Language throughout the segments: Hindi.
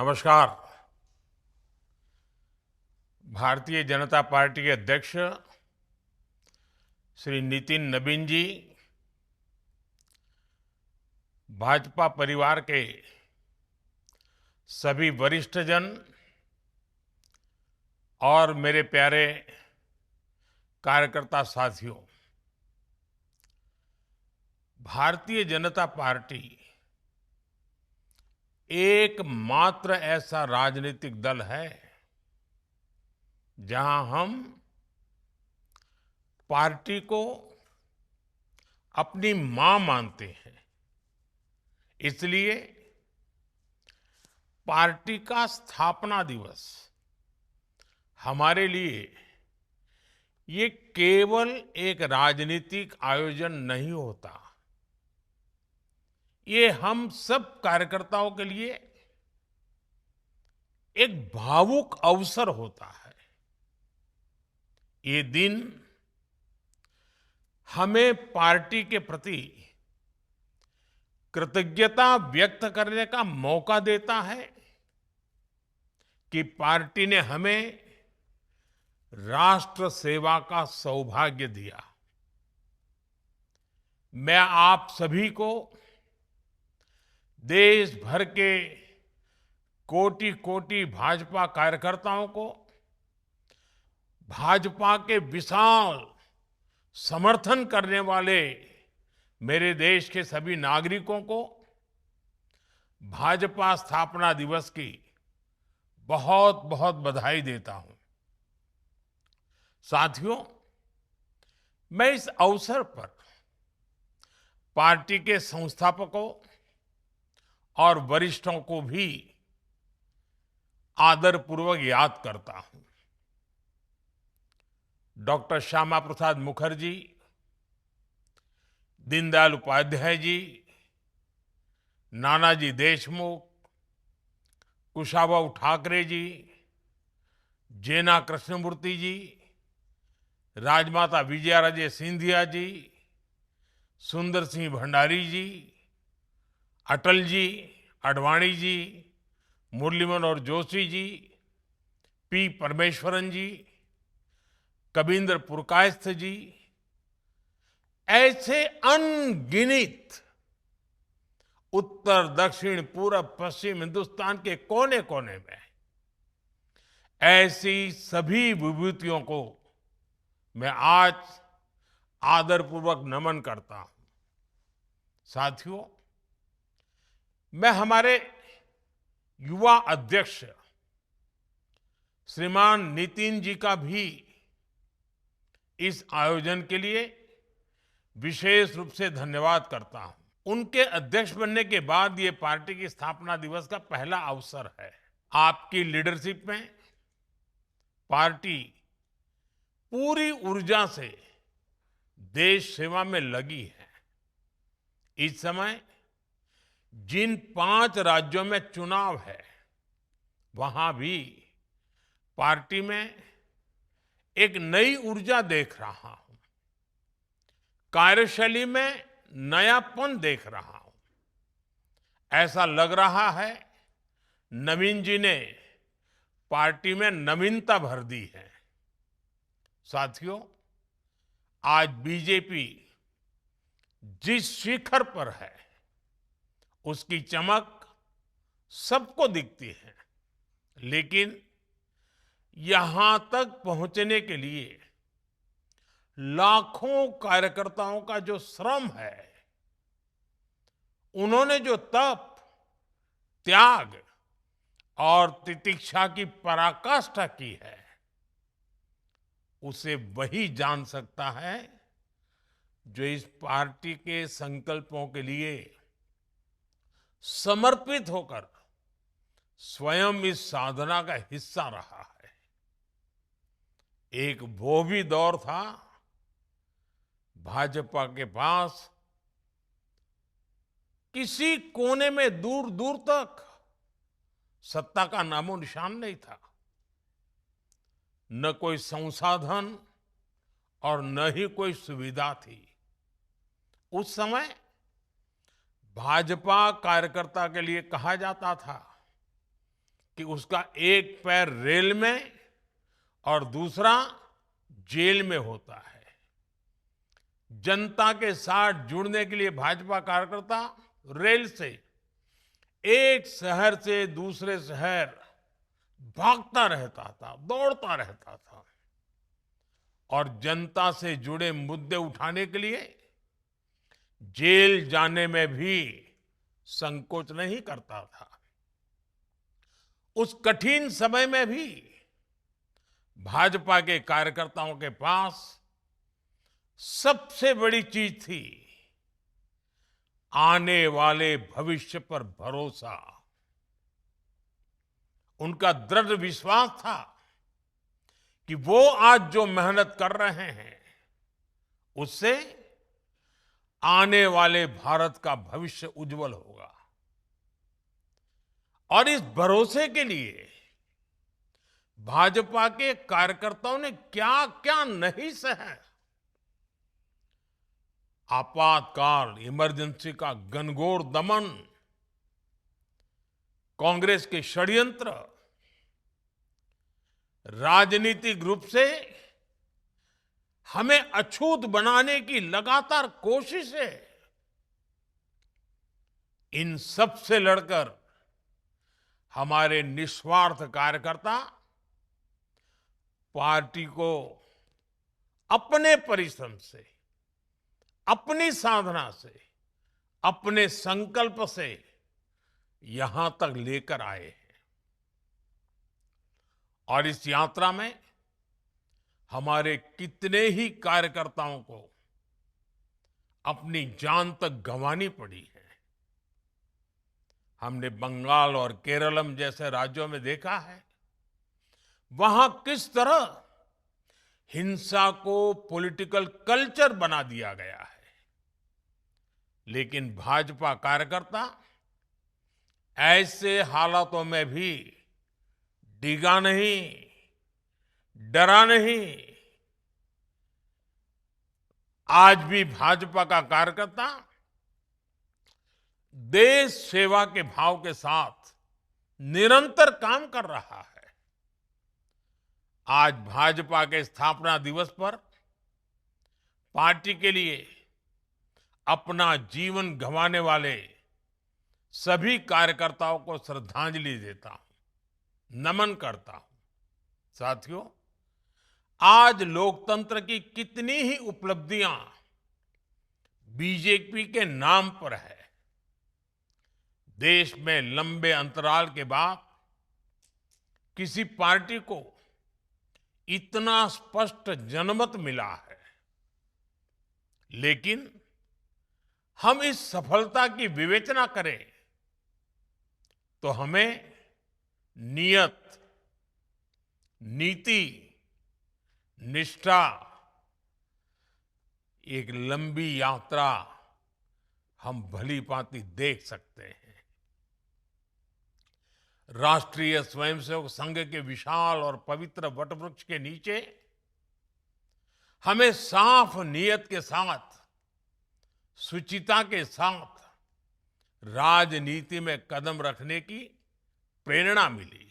नमस्कार। भारतीय जनता पार्टी के अध्यक्ष श्री नितिन नबीन जी, भाजपा परिवार के सभी वरिष्ठजन और मेरे प्यारे कार्यकर्ता साथियों, भारतीय जनता पार्टी एकमात्र ऐसा राजनीतिक दल है जहां हम पार्टी को अपनी मां मानते हैं। इसलिए पार्टी का स्थापना दिवस हमारे लिए ये केवल एक राजनीतिक आयोजन नहीं होता, ये हम सब कार्यकर्ताओं के लिए एक भावुक अवसर होता है। ये दिन हमें पार्टी के प्रति कृतज्ञता व्यक्त करने का मौका देता है कि पार्टी ने हमें राष्ट्र सेवा का सौभाग्य दिया। मैं आप सभी को, देश भर के कोटि-कोटि भाजपा कार्यकर्ताओं को, भाजपा के विशाल समर्थन करने वाले मेरे देश के सभी नागरिकों को भाजपा स्थापना दिवस की बहुत बहुत बधाई देता हूं। साथियों, मैं इस अवसर पर पार्टी के संस्थापकों और वरिष्ठों को भी आदरपूर्वक याद करता हूं। डॉक्टर श्यामा प्रसाद मुखर्जी, दीनदयाल उपाध्याय जी, नानाजी देशमुख, कुशाभाऊ ठाकरे जी, जेना कृष्णमूर्ति जी, राजमाता विजयाराजे सिंधिया जी, सुंदर सिंह भंडारी जी, अटल जी, आडवाणी जी, मुरली मनोहर जोशी जी, पी परमेश्वरन जी, कबींद्र पुरकायस्थ जी, ऐसे अनगिनत उत्तर, दक्षिण, पूरब, पश्चिम हिंदुस्तान के कोने कोने में ऐसी सभी विभूतियों को मैं आज आदरपूर्वक नमन करता हूं। साथियों, मैं हमारे युवा अध्यक्ष श्रीमान नितिन जी का भी इस आयोजन के लिए विशेष रूप से धन्यवाद करता हूं। उनके अध्यक्ष बनने के बाद ये पार्टी की स्थापना दिवस का पहला अवसर है। आपकी लीडरशिप में पार्टी पूरी ऊर्जा से देश सेवा में लगी है। इस समय जिन 5 राज्यों में चुनाव है, वहां भी पार्टी में एक नई ऊर्जा देख रहा हूं, कार्यशैली में नयापन देख रहा हूं। ऐसा लग रहा है नवीन जी ने पार्टी में नवीनता भर दी है। साथियों, आज बीजेपी जिस शिखर पर है, उसकी चमक सबको दिखती है, लेकिन यहां तक पहुंचने के लिए लाखों कार्यकर्ताओं का जो श्रम है, उन्होंने जो तप, त्याग और तितिक्षा की पराकाष्ठा की है, उसे वही जान सकता है जो इस पार्टी के संकल्पों के लिए समर्पित होकर स्वयं इस साधना का हिस्सा रहा है। एक वो भी दौर था, भाजपा के पास किसी कोने में दूर दूर तक सत्ता का नामो निशान नहीं था, न कोई संसाधन और न ही कोई सुविधा थी। उस समय भाजपा कार्यकर्ता के लिए कहा जाता था कि उसका एक पैर रेल में और दूसरा जेल में होता है। जनता के साथ जुड़ने के लिए भाजपा कार्यकर्ता रेल से एक शहर से दूसरे शहर भागता रहता था, दौड़ता रहता था और जनता से जुड़े मुद्दे उठाने के लिए जेल जाने में भी संकोच नहीं करता था। उस कठिन समय में भी भाजपा के कार्यकर्ताओं के पास सबसे बड़ी चीज थी आने वाले भविष्य पर भरोसा। उनका दृढ़ विश्वास था कि वो आज जो मेहनत कर रहे हैं उससे आने वाले भारत का भविष्य उज्जवल होगा। और इस भरोसे के लिए भाजपा के कार्यकर्ताओं ने क्या क्या नहीं सहा। आपातकाल, इमरजेंसी का घनघोर दमन, कांग्रेस के षड्यंत्र, राजनीतिक रूप से हमें अछूत बनाने की लगातार कोशिशें, इन सब से लड़कर हमारे निस्वार्थ कार्यकर्ता पार्टी को अपने परिश्रम से, अपनी साधना से, अपने संकल्प से यहां तक लेकर आए हैं। और इस यात्रा में हमारे कितने ही कार्यकर्ताओं को अपनी जान तक गंवानी पड़ी है। हमने बंगाल और केरलम जैसे राज्यों में देखा है वहां किस तरह हिंसा को पॉलिटिकल कल्चर बना दिया गया है। लेकिन भाजपा कार्यकर्ता ऐसे हालातों में भी डिगा नहीं, डरा नहीं। आज भी भाजपा का कार्यकर्ता देश सेवा के भाव के साथ निरंतर काम कर रहा है। आज भाजपा के स्थापना दिवस पर पार्टी के लिए अपना जीवन गंवाने वाले सभी कार्यकर्ताओं को श्रद्धांजलि देता हूं, नमन करता हूं। साथियों, आज लोकतंत्र की कितनी ही उपलब्धियां बीजेपी के नाम पर है। देश में लंबे अंतराल के बाद किसी पार्टी को इतना स्पष्ट जनमत मिला है। लेकिन हम इस सफलता की विवेचना करें तो हमें नियत, नीति, निष्ठा, एक लंबी यात्रा हम भली भांति देख सकते हैं। राष्ट्रीय स्वयंसेवक संघ के विशाल और पवित्र वटवृक्ष के नीचे हमें साफ नियत के साथ, शुचिता के साथ राजनीति में कदम रखने की प्रेरणा मिली।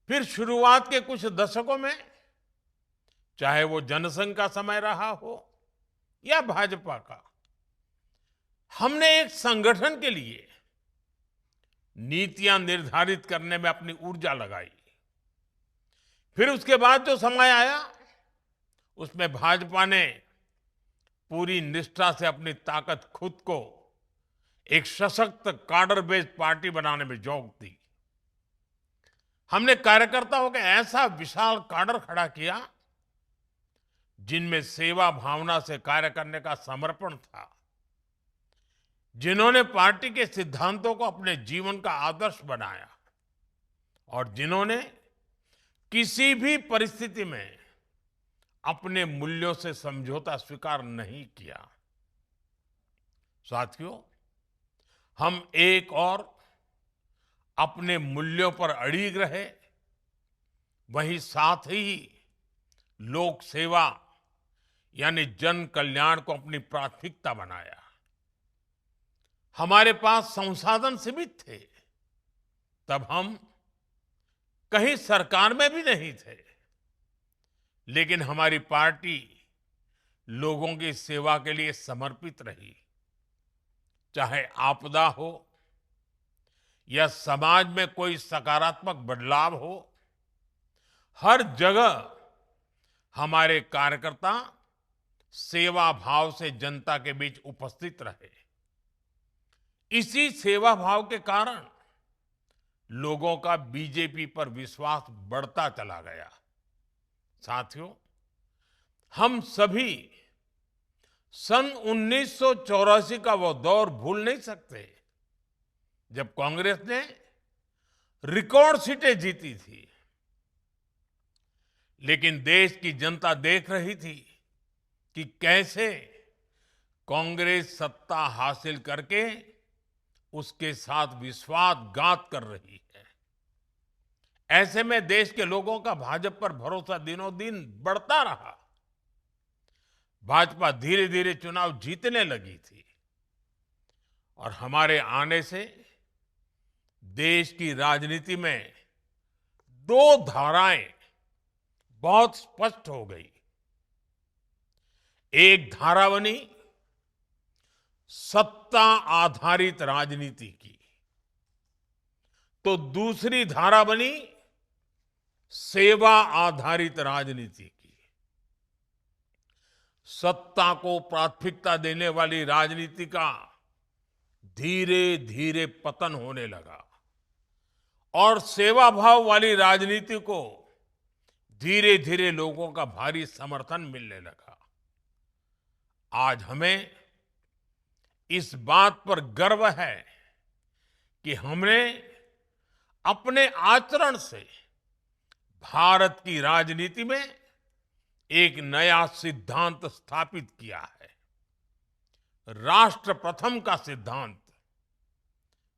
फिर शुरुआत के कुछ दशकों में, चाहे वो जनसंघ का समय रहा हो या भाजपा का, हमने एक संगठन के लिए नीतियां निर्धारित करने में अपनी ऊर्जा लगाई। फिर उसके बाद जो समय आया उसमें भाजपा ने पूरी निष्ठा से अपनी ताकत खुद को एक सशक्त काडर बेस्ड पार्टी बनाने में झोंक दी। हमने कार्यकर्ताओं का ऐसा विशाल काडर खड़ा किया जिनमें सेवा भावना से कार्य करने का समर्पण था, जिन्होंने पार्टी के सिद्धांतों को अपने जीवन का आदर्श बनाया और जिन्होंने किसी भी परिस्थिति में अपने मूल्यों से समझौता स्वीकार नहीं किया। साथियों, हम एक और अपने मूल्यों पर अड़िग रहे, वहीं साथ ही लोक सेवा यानी जन कल्याण को अपनी प्राथमिकता बनाया। हमारे पास संसाधन सीमित थे, तब हम कहीं सरकार में भी नहीं थे, लेकिन हमारी पार्टी लोगों की सेवा के लिए समर्पित रही। चाहे आपदा हो या समाज में कोई सकारात्मक बदलाव हो, हर जगह हमारे कार्यकर्ता सेवा भाव से जनता के बीच उपस्थित रहे। इसी सेवा भाव के कारण लोगों का बीजेपी पर विश्वास बढ़ता चला गया। साथियों, हम सभी सन 1984 का वो दौर भूल नहीं सकते, जब कांग्रेस ने रिकॉर्ड सीटें जीती थी। लेकिन देश की जनता देख रही थी कि कैसे कांग्रेस सत्ता हासिल करके उसके साथ विश्वासघात कर रही है। ऐसे में देश के लोगों का भाजपा पर भरोसा दिनों दिन बढ़ता रहा। भाजपा धीरे धीरे चुनाव जीतने लगी थी और हमारे आने से देश की राजनीति में दो धाराएं बहुत स्पष्ट हो गई। एक धारा बनी सत्ता आधारित राजनीति की, तो दूसरी धारा बनी सेवा आधारित राजनीति की। सत्ता को प्राथमिकता देने वाली राजनीति का धीरे धीरे पतन होने लगा और सेवा भाव वाली राजनीति को धीरे धीरे लोगों का भारी समर्थन मिलने लगा। आज हमें इस बात पर गर्व है कि हमने अपने आचरण से भारत की राजनीति में एक नया सिद्धांत स्थापित किया है। राष्ट्र प्रथम का सिद्धांत,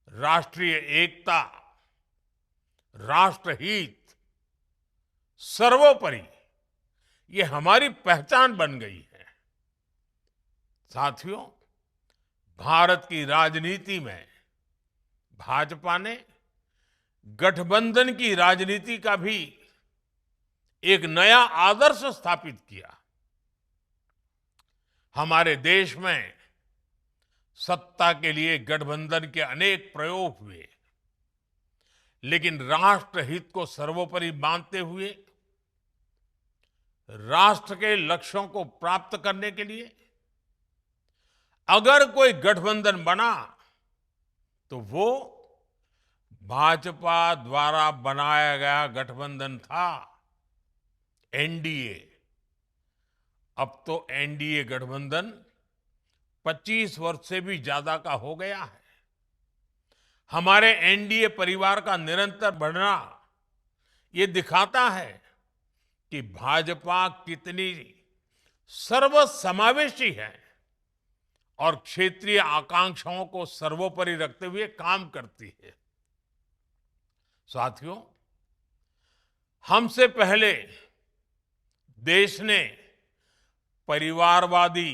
राष्ट्रीय एकता, राष्ट्रहित, सर्वोपरि, ये हमारी पहचान बन गई है। साथियों, भारत की राजनीति में भाजपा ने गठबंधन की राजनीति का भी एक नया आदर्श स्थापित किया। हमारे देश में सत्ता के लिए गठबंधन के अनेक प्रयोग हुए, लेकिन राष्ट्रहित को सर्वोपरि मानते हुए राष्ट्र के लक्ष्यों को प्राप्त करने के लिए अगर कोई गठबंधन बना तो वो भाजपा द्वारा बनाया गया गठबंधन था, एनडीए। अब तो एनडीए गठबंधन 25 वर्ष से भी ज्यादा का हो गया है। हमारे एनडीए परिवार का निरंतर बढ़ना ये दिखाता है कि भाजपा कितनी सर्वसमावेशी है और क्षेत्रीय आकांक्षाओं को सर्वोपरि रखते हुए काम करती है। साथियों, हमसे पहले देश ने परिवारवादी,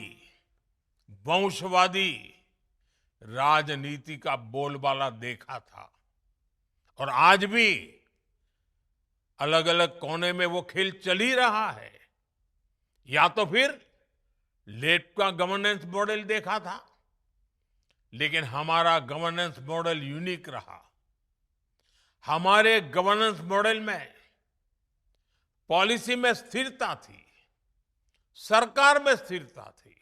वंशवादी राजनीति का बोलबाला देखा था और आज भी अलग अलग कोने में वो खेल चल ही रहा है। या तो फिर लेफ्ट का गवर्नेंस मॉडल देखा था, लेकिन हमारा गवर्नेंस मॉडल यूनिक रहा। हमारे गवर्नेंस मॉडल में पॉलिसी में स्थिरता थी, सरकार में स्थिरता थी।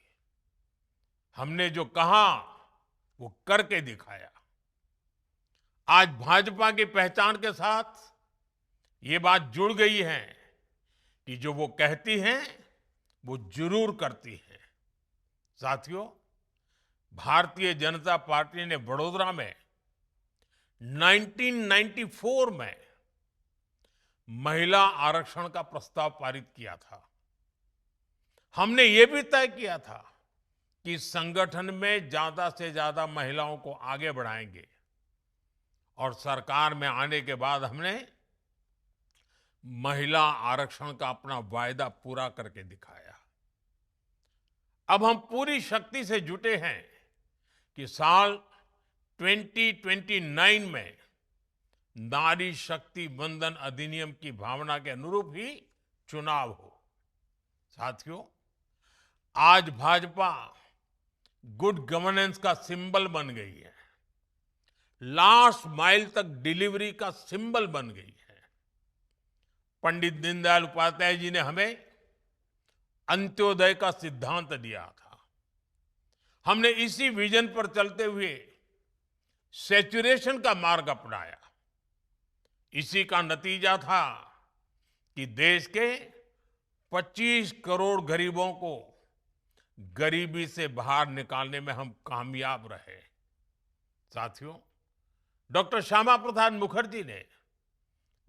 हमने जो कहा वो करके दिखाया। आज भाजपा की पहचान के साथ ये बात जुड़ गई है कि जो वो कहती हैं वो जरूर करती हैं। साथियों, भारतीय जनता पार्टी ने वडोदरा में 1994 में महिला आरक्षण का प्रस्ताव पारित किया था। हमने ये भी तय किया था कि संगठन में ज्यादा से ज्यादा महिलाओं को आगे बढ़ाएंगे और सरकार में आने के बाद हमने महिला आरक्षण का अपना वायदा पूरा करके दिखाया। अब हम पूरी शक्ति से जुटे हैं कि साल 2029 में नारी शक्ति वंदन अधिनियम की भावना के अनुरूप ही चुनाव हो। साथियों, आज भाजपा गुड गवर्नेंस का सिंबल बन गई है, लास्ट माइल तक डिलीवरी का सिंबल बन गई है। पंडित दीनदयाल उपाध्याय जी ने हमें अंत्योदय का सिद्धांत दिया था। हमने इसी विजन पर चलते हुए सैचुरेशन का मार्ग अपनाया। इसी का नतीजा था कि देश के 25 करोड़ गरीबों को गरीबी से बाहर निकालने में हम कामयाब रहे। साथियों, डॉक्टर श्यामा प्रसाद मुखर्जी ने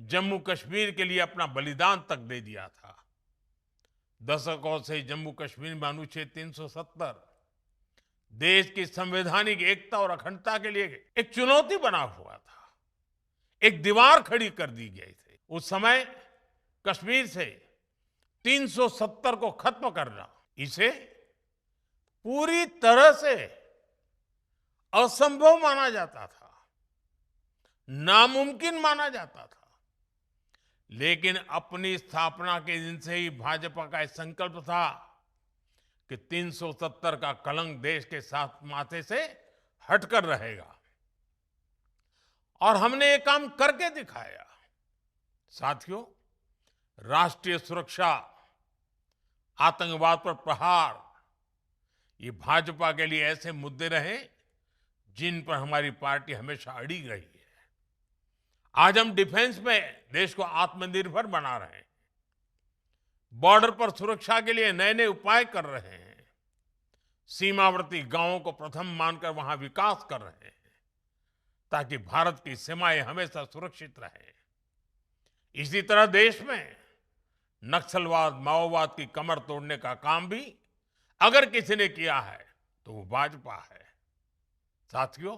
जम्मू कश्मीर के लिए अपना बलिदान तक दे दिया था। दशकों से जम्मू कश्मीर में अनुच्छेद 370 देश की संवैधानिक एकता और अखंडता के लिए एक चुनौती बना हुआ था, एक दीवार खड़ी कर दी गई थी। उस समय कश्मीर से 370 को खत्म करना, इसे पूरी तरह से असंभव माना जाता था, नामुमकिन माना जाता था। लेकिन अपनी स्थापना के दिन से ही भाजपा का यह संकल्प था कि 370 का कलंक देश के साथ माथे से हटकर रहेगा, और हमने ये काम करके दिखाया। साथियों, राष्ट्रीय सुरक्षा, आतंकवाद पर प्रहार, ये भाजपा के लिए ऐसे मुद्दे रहे जिन पर हमारी पार्टी हमेशा अड़ी रही है। आज हम डिफेंस में देश को आत्मनिर्भर बना रहे हैं, बॉर्डर पर सुरक्षा के लिए नए नए उपाय कर रहे हैं, सीमावर्ती गांवों को प्रथम मानकर वहां विकास कर रहे हैं ताकि भारत की सीमाएं हमेशा सुरक्षित रहें। इसी तरह देश में नक्सलवाद, माओवाद की कमर तोड़ने का काम भी अगर किसी ने किया है तो वो भाजपा है। साथियों,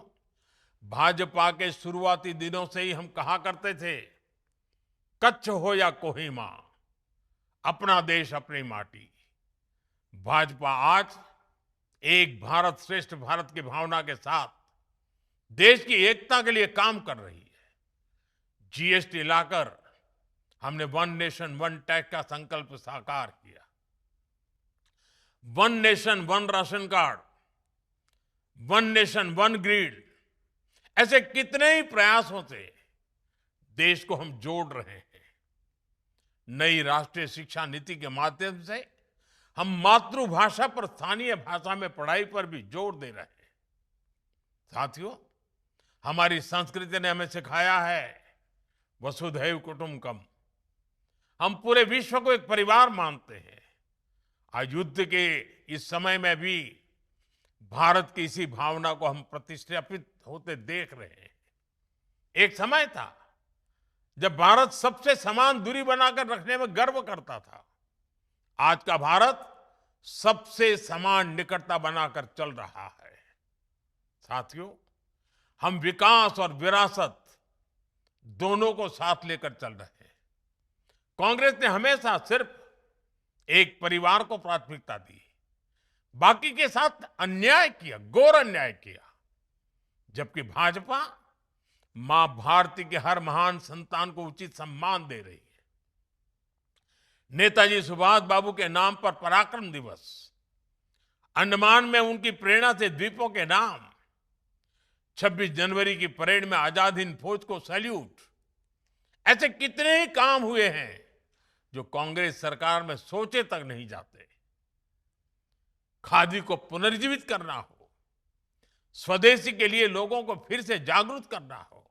भाजपा के शुरुआती दिनों से ही हम कहा करते थे, कच्छ हो या कोहिमा, अपना देश अपनी माटी। भाजपा आज एक भारत श्रेष्ठ भारत की भावना के साथ देश की एकता के लिए काम कर रही है। जीएसटी लाकर हमने वन नेशन वन टैक्स का संकल्प साकार किया। One nation one ration card, one nation one grid, ऐसे कितने ही प्रयासों से देश को हम जोड़ रहे हैं। नई राष्ट्रीय शिक्षा नीति के माध्यम से हम मातृभाषा पर स्थानीय भाषा में पढ़ाई पर भी जोर दे रहे हैं। साथियों, हमारी संस्कृति ने हमें सिखाया है वसुधैव कुटुंबकम। हम पूरे विश्व को एक परिवार मानते हैं। आज युद्ध के इस समय में भी भारत की इसी भावना को हम प्रतिष्ठापित होते देख रहे हैं। एक समय था जब भारत सबसे समान दूरी बनाकर रखने में गर्व करता था। आज का भारत सबसे समान निकटता बनाकर चल रहा है। साथियों, हम विकास और विरासत दोनों को साथ लेकर चल रहे हैं। कांग्रेस ने हमेशा सिर्फ एक परिवार को प्राथमिकता दी, बाकी के साथ अन्याय किया, घोर अन्याय किया। जबकि भाजपा मां भारती के हर महान संतान को उचित सम्मान दे रही है। नेताजी सुभाष बाबू के नाम पर पराक्रम दिवस, अंडमान में उनकी प्रेरणा से द्वीपों के नाम, 26 जनवरी की परेड में आजाद हिंद फौज को सैल्यूट, ऐसे कितने ही काम हुए हैं जो कांग्रेस सरकार में सोचे तक नहीं जाते। खादी को पुनर्जीवित करना हो, स्वदेशी के लिए लोगों को फिर से जागरूक करना हो,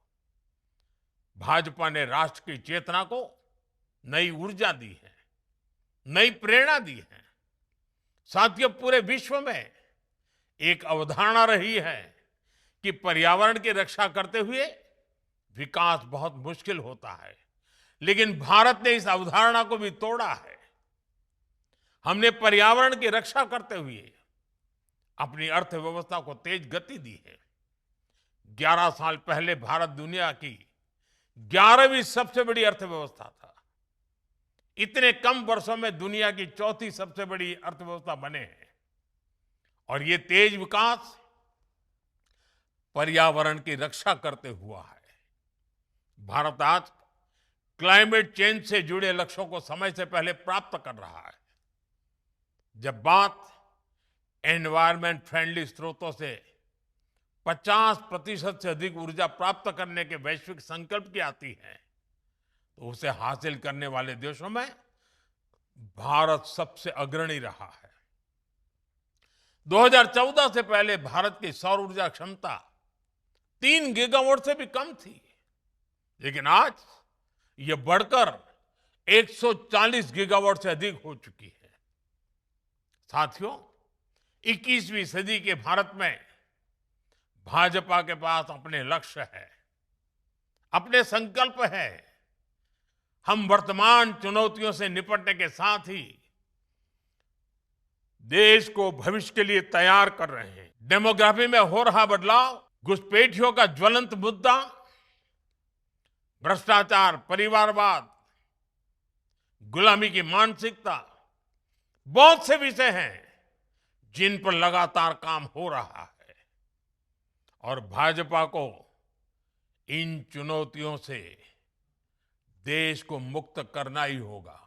भाजपा ने राष्ट्र की चेतना को नई ऊर्जा दी है, नई प्रेरणा दी है। साथियों, पूरे विश्व में एक अवधारणा रही है कि पर्यावरण की रक्षा करते हुए विकास बहुत मुश्किल होता है, लेकिन भारत ने इस अवधारणा को भी तोड़ा है। हमने पर्यावरण की रक्षा करते हुए अपनी अर्थव्यवस्था को तेज गति दी है। 11 साल पहले भारत दुनिया की 11वीं सबसे बड़ी अर्थव्यवस्था था। इतने कम वर्षों में दुनिया की चौथी सबसे बड़ी अर्थव्यवस्था बने हैं। और ये तेज विकास पर्यावरण की रक्षा करते हुआ है। भारत आज क्लाइमेट चेंज से जुड़े लक्ष्यों को समय से पहले प्राप्त कर रहा है। जब बात एनवायरमेंट फ्रेंडली स्रोतों से 50% से अधिक ऊर्जा प्राप्त करने के वैश्विक संकल्प की आती है, तो उसे हासिल करने वाले देशों में भारत सबसे अग्रणी रहा है। 2014 से पहले भारत की सौर ऊर्जा क्षमता 3 गीगावाट से भी कम थी, लेकिन आज यह बढ़कर 140 गीगावाट से अधिक हो चुकी है। साथियों, 21वीं सदी के भारत में भाजपा के पास अपने लक्ष्य है, अपने संकल्प है। हम वर्तमान चुनौतियों से निपटने के साथ ही देश को भविष्य के लिए तैयार कर रहे हैं। डेमोग्राफी में हो रहा बदलाव, घुसपैठियों का ज्वलंत मुद्दा, भ्रष्टाचार, परिवारवाद, गुलामी की मानसिकता, बहुत से विषय हैं जिन पर लगातार काम हो रहा है और भाजपा को इन चुनौतियों से देश को मुक्त करना ही होगा।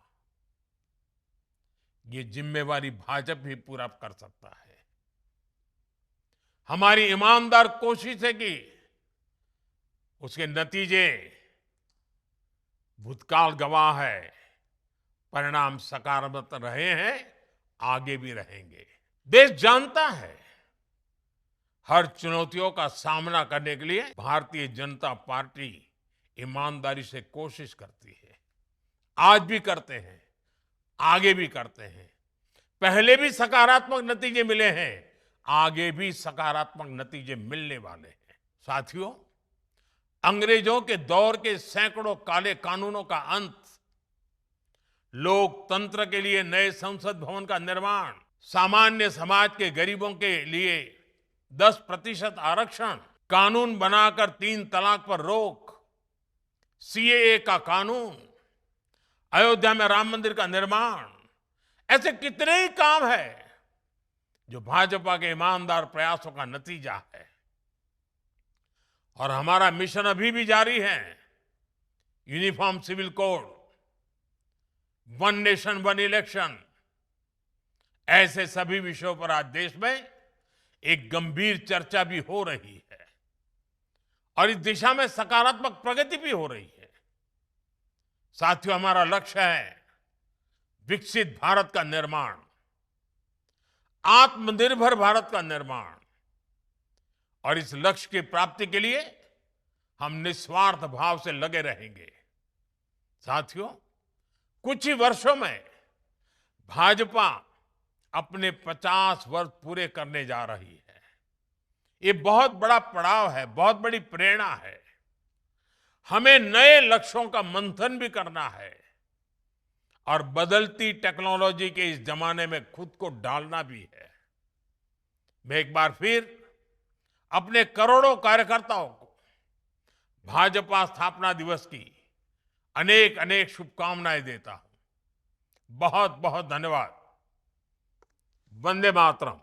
ये जिम्मेवारी भाजपा ही पूरा कर सकता है। हमारी ईमानदार कोशिश है कि उसके नतीजे भूतकाल गवाह है, परिणाम सकारात्मक रहे हैं, आगे भी रहेंगे। देश जानता है हर चुनौतियों का सामना करने के लिए भारतीय जनता पार्टी ईमानदारी से कोशिश करती है। आज भी करते हैं, आगे भी करते हैं। पहले भी सकारात्मक नतीजे मिले हैं, आगे भी सकारात्मक नतीजे मिलने वाले हैं। साथियों, अंग्रेजों के दौर के सैकड़ों काले कानूनों का अंत, लोकतंत्र के लिए नए संसद भवन का निर्माण, सामान्य समाज के गरीबों के लिए 10% आरक्षण, कानून बनाकर 3 तलाक पर रोक, सीएए का कानून, अयोध्या में राम मंदिर का निर्माण, ऐसे कितने ही काम है जो भाजपा के ईमानदार प्रयासों का नतीजा है। और हमारा मिशन अभी भी जारी है। Uniform civil code, one nation one election, ऐसे सभी विषयों पर आज देश में एक गंभीर चर्चा भी हो रही है और इस दिशा में सकारात्मक प्रगति भी हो रही है। साथियों, हमारा लक्ष्य है विकसित भारत का निर्माण, आत्मनिर्भर भारत का निर्माण, और इस लक्ष्य की प्राप्ति के लिए हम निस्वार्थ भाव से लगे रहेंगे। साथियों, कुछ ही वर्षों में भाजपा अपने 50 वर्ष पूरे करने जा रही है। ये बहुत बड़ा पड़ाव है, बहुत बड़ी प्रेरणा है। हमें नए लक्ष्यों का मंथन भी करना है और बदलती टेक्नोलॉजी के इस जमाने में खुद को डालना भी है। मैं एक बार फिर अपने करोड़ों कार्यकर्ताओं को भाजपा स्थापना दिवस की अनेक अनेक शुभकामनाएं देता हूं। बहुत बहुत धन्यवाद। वंदे मातरम।